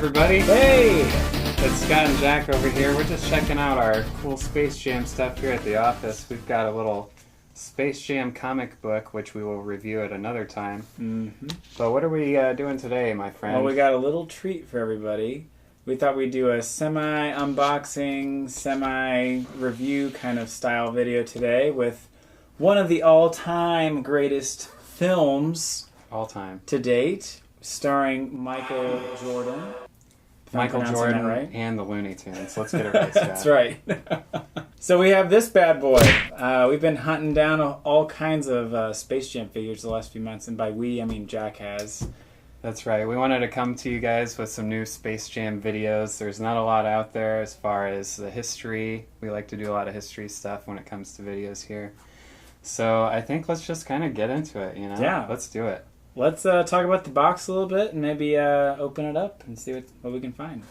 everybody. Hey! It's Scott and Jack over here. We're just checking out our cool Space Jam stuff here at the office. We've got a little Space Jam comic book, which we will review at another time. Mm-hmm. But what are we doing today, my friend? Well, we got a little treat for everybody. We thought we'd do a semi-unboxing, semi-review kind of style video today with one of the all-time greatest films all-time to date, starring Michael Jordan. Michael Jordan, right? And the Looney Tunes. Let's get it right, Scott. That's right. So we have this bad boy. We've been hunting down all kinds of Space Jam figures the last few months, and by we, I mean Jack has. That's right. We wanted to come to you guys with some new Space Jam videos. There's not a lot out there as far as the history. We like to do a lot of history stuff when it comes to videos here. So I think let's just kind of get into it, you know? Yeah. Let's do it. Let's talk about the box a little bit and maybe open it up and see what we can find.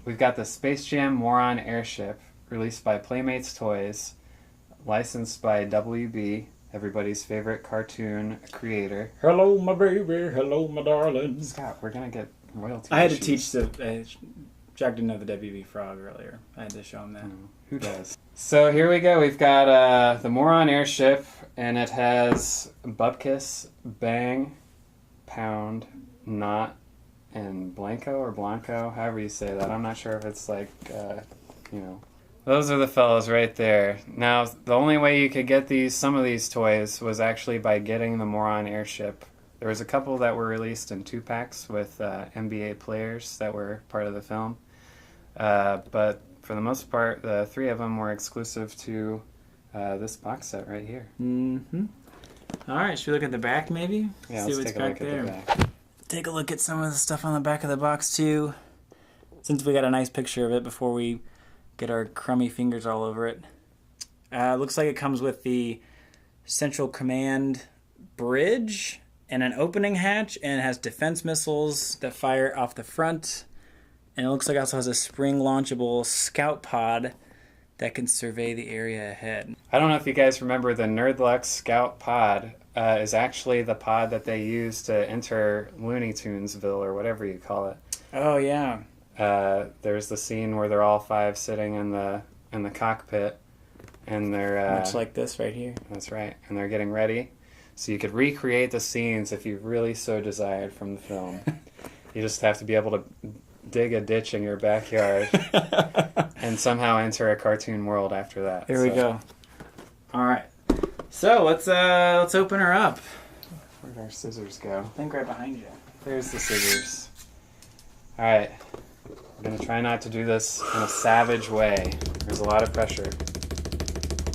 We've got the Space Jam Moron Airship, released by Playmates Toys, licensed by WB, everybody's favorite cartoon creator. Hello, my baby. Hello, my darling. Scott, we're going to get royalty I had to issues. teach the... Jack didn't know the WB frog earlier. I had to show him that. Who does? So here we go. We've got the Moron Airship, and it has Bupkis, Bang, Pound, Knot, and Blanco or Blanco, however you say that. I'm not sure if it's like, you know. Those are the fellows right there. Now, the only way you could get some of these toys was actually by getting the Moron Airship. There was a couple that were released in 2-packs with NBA players that were part of the film. But for the most part, the 3 of them were exclusive to this box set right here. Mm-hmm. All right, should we look at the back maybe? Yeah, see let's what's take a back look there. at the back. Take a look at some of the stuff on the back of the box too. Since we got a nice picture of it before we get our crummy fingers all over it. Looks like it comes with the Central Command bridge and an opening hatch, and it has defense missiles that fire off the front. And it looks like it also has a spring-launchable scout pod that can survey the area ahead. I don't know if you guys remember the Nerdlux Scout pod is actually the pod that they use to enter Looney Tunesville or whatever you call it. Oh, yeah. There's the scene where they're all 5 sitting in the cockpit, and they're much like this right here. That's right, and they're getting ready. So you could recreate the scenes if you really so desired from the film. You just have to be able to dig a ditch in your backyard and somehow enter a cartoon world after that. Here we go. All right. So let's open her up. Where'd our scissors go? I think right behind you. There's the scissors. All right. I'm going to try not to do this in a savage way. There's a lot of pressure.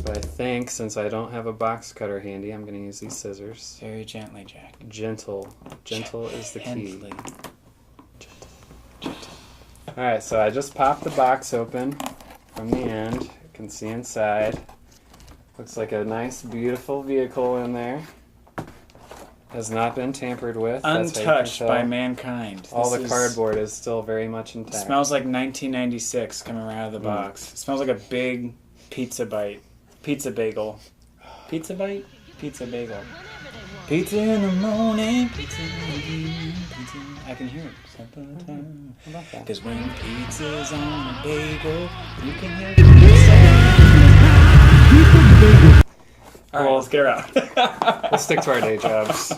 But I think since I don't have a box cutter handy, I'm going to use these scissors. Very gently, Jack. Gentle. Gentle is the key. Gently. Alright, so I just popped the box open from the end. You can see inside. Looks like a nice, beautiful vehicle in there. Has not been tampered with. Untouched by mankind. All the cardboard is still very much intact. It smells like 1996 coming right out of the box. It smells like a big pizza bite. Pizza bagel. Pizza bite? Pizza bagel. Pizza in the morning. Pizza in the evening. Pizza. I can hear it. How about that? Because when pizza's on a bagel, you can hear it. All right, let's get her out. Let's stick to our day jobs.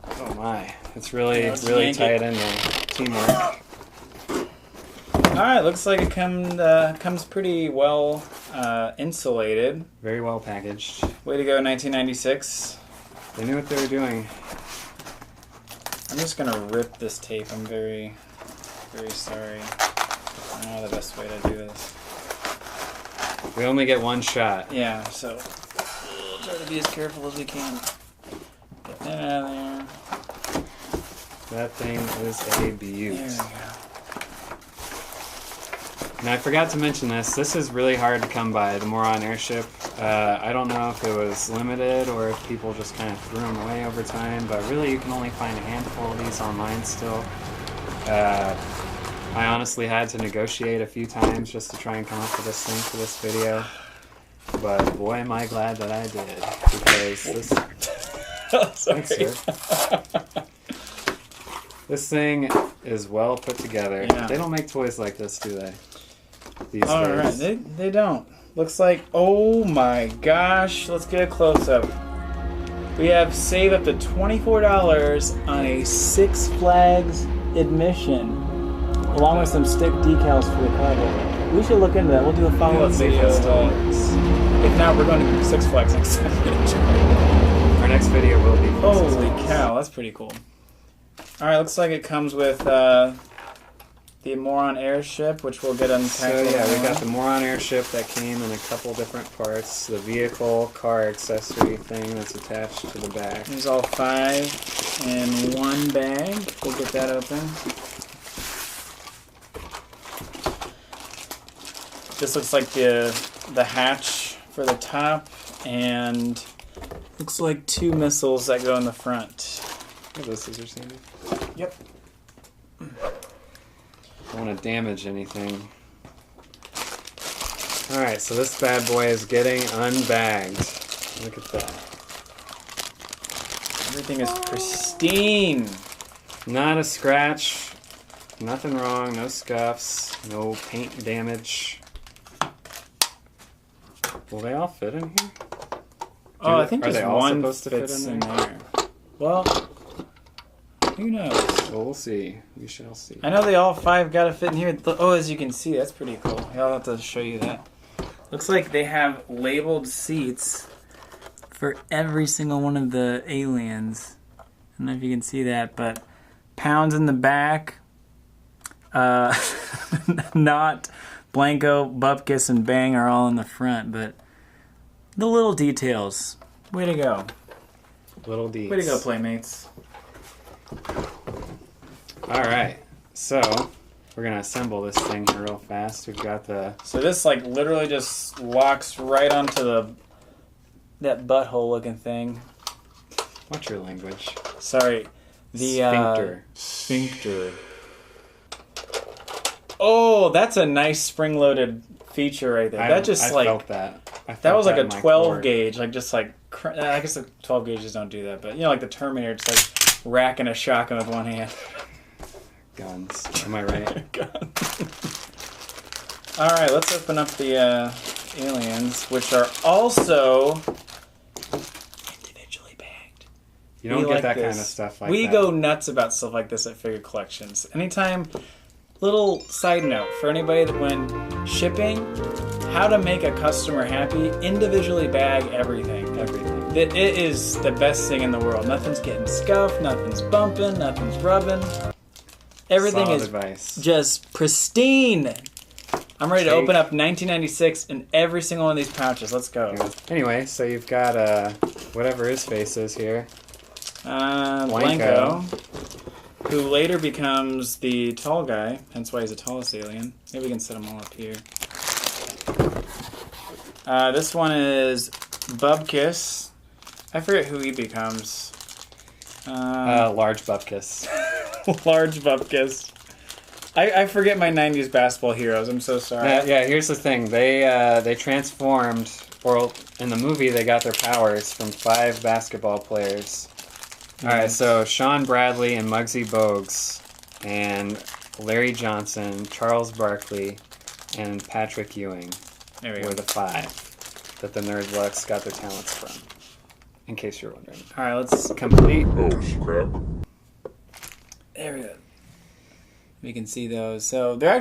Oh my. It's really tight in there. Teamwork. Alright, looks like it comes pretty well insulated. Very well packaged. Way to go, 1996. They knew what they were doing. I'm just going to rip this tape. I'm very, very sorry. I don't know the best way to do this. We only get one shot. Yeah, so we'll try to be as careful as we can. Get that out of there. That thing is a beaut. There we go. Now, I forgot to mention this. This is really hard to come by, the Moron Airship. I don't know if it was limited or if people just kind of threw them away over time, but really you can only find a handful of these online still. I honestly had to negotiate a few times just to try and come up with this thing for this video. but boy, am I glad that I did, because this. Oh, sorry. Thanks, sir. This thing is well put together. Yeah. They don't make toys like this, do they? These All days. right, they don't. Looks like, oh my gosh, let's get a close-up. We have save up to $24 on a Six Flags admission, along with some stick decals for the cover. We should look into that. We'll do a follow-up video. If not, we're going to Six Flags next time. Our next video will be. Holy cow, that's pretty cool. All right, looks like it comes with the Moron Airship, which we'll get unpacked. So yeah, we got the Moron Airship that came in a couple different parts. The vehicle, car accessory thing that's attached to the back. There's all 5 in one bag. We'll get that open. This looks like the hatch for the top, and looks like 2 missiles that go in the front. Are those scissors handy? Yep. Don't want to damage anything. Alright, so this bad boy is getting unbagged. Look at that. Everything is pristine. Not a scratch. Nothing wrong. No scuffs. No paint damage. Will they all fit in here? Oh, I think are just they all one supposed to fit fits in in there? there. Well, who knows? Well, we'll see. We shall see. I know they all 5 got to fit in here. Oh, as you can see, that's pretty cool. I'll have to show you that. Looks like they have labeled seats for every single one of the aliens. I don't know if you can see that, but Pounds in the back. Not Blanco, Bupkis, and Bang are all in the front, but the little details. Way to go. Little D's. Way to go, Playmates. Alright, so we're going to assemble this thing real fast. We've got the... So this like literally just locks right onto that butthole looking thing. What's your language? Sorry. The Sphincter. Oh, that's a nice spring-loaded feature right there. I felt that. That was like a in my 12 core. gauge, like just like I guess the 12 gauges don't do that, but you know, like the Terminator, it's like racking a shotgun with one hand. Guns. Am I right? All right, let's open up the aliens, which are also individually bagged. You don't We get like that this. kind of stuff like we that. go nuts about stuff like this at Figure Collections. Anytime, little side note for anybody that when shipping, how to make a customer happy, individually bag everything. Everything. It is the best thing in the world. Nothing's getting scuffed, nothing's bumping, nothing's rubbing. Everything Solid is advice. just pristine. I'm ready to Take- open up 1996 in every single one of these pouches. Let's go. Anyway, so you've got whatever his face is here. Blanco, who later becomes the tall guy, hence why he's the tallest alien. Maybe we can set them all up here. This one is Bupkis. I forget who he becomes. Large Bupkis. Large Bupkis. I forget my 90s basketball heroes. I'm so sorry. Yeah, here's the thing. They transformed, or in the movie, they got their powers from 5 basketball players. All right, so Sean Bradley and Muggsy Bogues, and Larry Johnson, Charles Barkley, and Patrick Ewing There we were go. the 5 that the Nerdlucks got their talents from. In case you're wondering. All right, let's. Complete. There we go. We can see those. So they're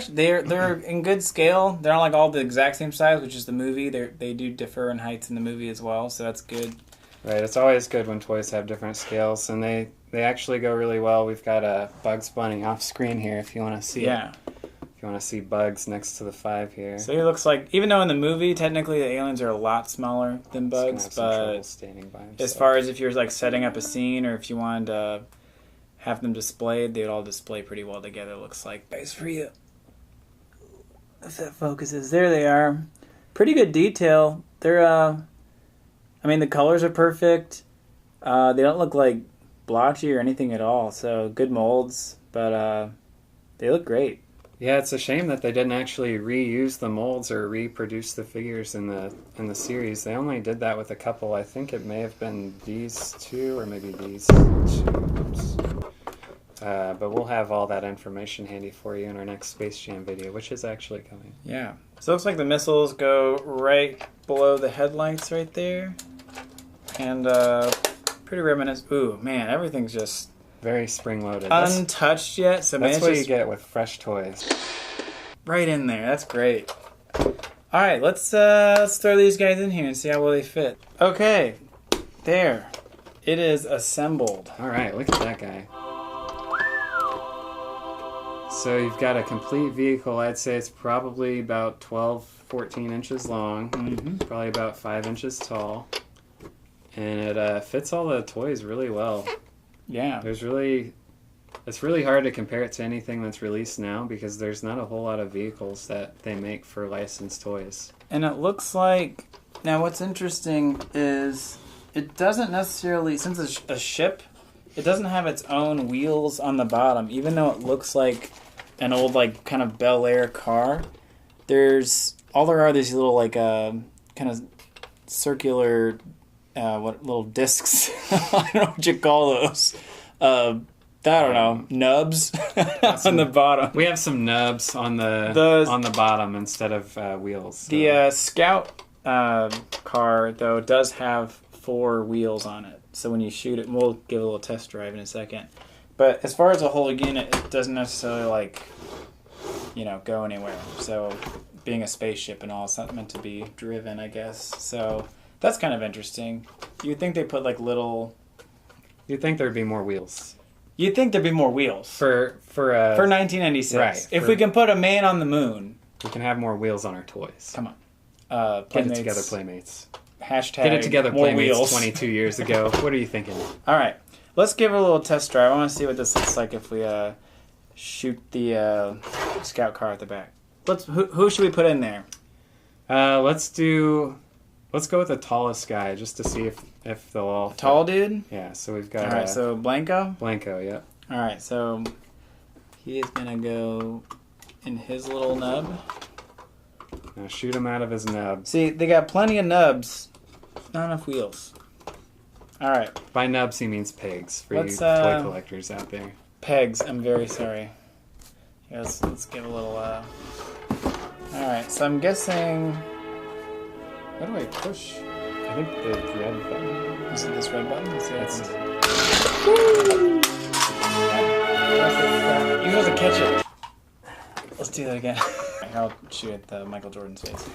in good scale. They're not like all the exact same size, which is the movie. They do differ in heights in the movie as well, so that's good. Right, it's always good when toys have different scales, and they actually go really well. We've got a Bugs Bunny off screen here if you want to see it. Yeah. If you want to see Bugs next to the 5 here. So it looks like, even though in the movie technically the aliens are a lot smaller than He's gonna Bugs, have some trouble but standing by himself. as far as if you're like setting up a scene or if you wanted to have them displayed, they would all display pretty well together. It looks like. Nice for you. If that focuses, there they are. Pretty good detail. They're I mean, the colors are perfect. They don't look like blotchy or anything at all. So good molds, but they look great. Yeah, it's a shame that they didn't actually reuse the molds or reproduce the figures in the series. They only did that with a couple. I think it may have been these two or maybe these two. Oops. But we'll have all that information handy for you in our next Space Jam video, which is actually coming. Yeah. So it looks like the missiles go right below the headlights right there. And pretty reminiscent. Ooh, man, everything's just very spring-loaded. Untouched yet. So that's what you get with fresh toys. Right in there. That's great. All right, let's throw these guys in here and see how well they fit. Okay, there. It is assembled. All right, look at that guy. So you've got a complete vehicle. I'd say it's probably about 12, 14 inches long, probably about 5 inches tall, and it fits all the toys really well. Yeah. It's really hard to compare it to anything that's released now because there's not a whole lot of vehicles that they make for licensed toys. And it looks like, now what's interesting is it doesn't necessarily, since it's a ship, it doesn't have its own wheels on the bottom, even though it looks like an old, like, kind of Bel Air car. There are these little, like, kind of circular, little discs. I don't know what you call those. I don't know, nubs on the bottom. We have some nubs on the bottom instead of wheels. So. The Scout car, though, does have 4 wheels on it. So when you shoot it, and we'll give a little test drive in a second. But as far as a whole unit, it doesn't necessarily, like, go anywhere. So being a spaceship and all, it's not meant to be driven, I guess. So that's kind of interesting. You'd think they put, like, little... You'd think there'd be more wheels. You'd think there'd be more wheels. For 1996. Right. If we can put a man on the moon... We can have more wheels on our toys. Come on. Get it together, Playmates. Hashtag Get it together, more Playmates, wheels. 22 years ago. What are you thinking? All right. Let's give it a little test drive. I want to see what this looks like if we shoot the Scout car at the back. Who should we put in there? Let's go with the tallest guy just to see if they'll all fit. Tall dude? Yeah, so we've got... All right, so Blanco? Blanco, yeah. All right, so he is going to go in his little nub. Now shoot him out of his nub. See, they got plenty of nubs, not enough wheels. All right. By nubs, he means pegs for you toy collectors out there. Pegs, I'm very sorry. Yeah, let's give a little... All right, so I'm guessing... How do I push? I think the red button. Is it this red button? Let's see That's Woo! You know to catch it. Let's do that again. I'll shoot at the Michael Jordan's face.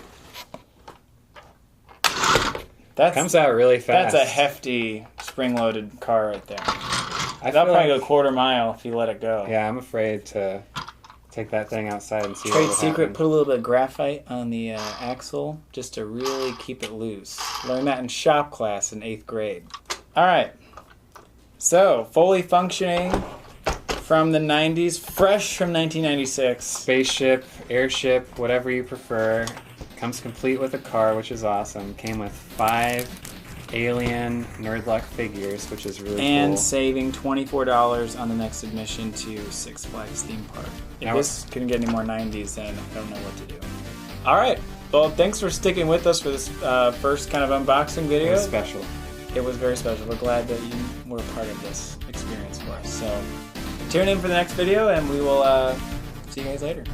Comes out really fast. That's a hefty spring-loaded car right there. That'll probably go a quarter mile if you let it go. Yeah, I'm afraid to take that thing outside and see Trade what secret, happen. put a little bit of graphite on the axle just to really keep it loose. Learned that in shop class in 8th grade. All right. So, fully functioning from the 90s, fresh from 1996. Spaceship, airship, whatever you prefer. Comes complete with a car, which is awesome. Came with 5 Alien Nerdluck figures, which is really cool. And saving $24 on the next admission to Six Flags theme park. If Now this couldn't get any more 90s, then I don't know what to do. All right. Well, thanks for sticking with us for this first kind of unboxing video. It was special. It was very special. We're glad that you were a part of this experience for us. So tune in for the next video, and we will see you guys later.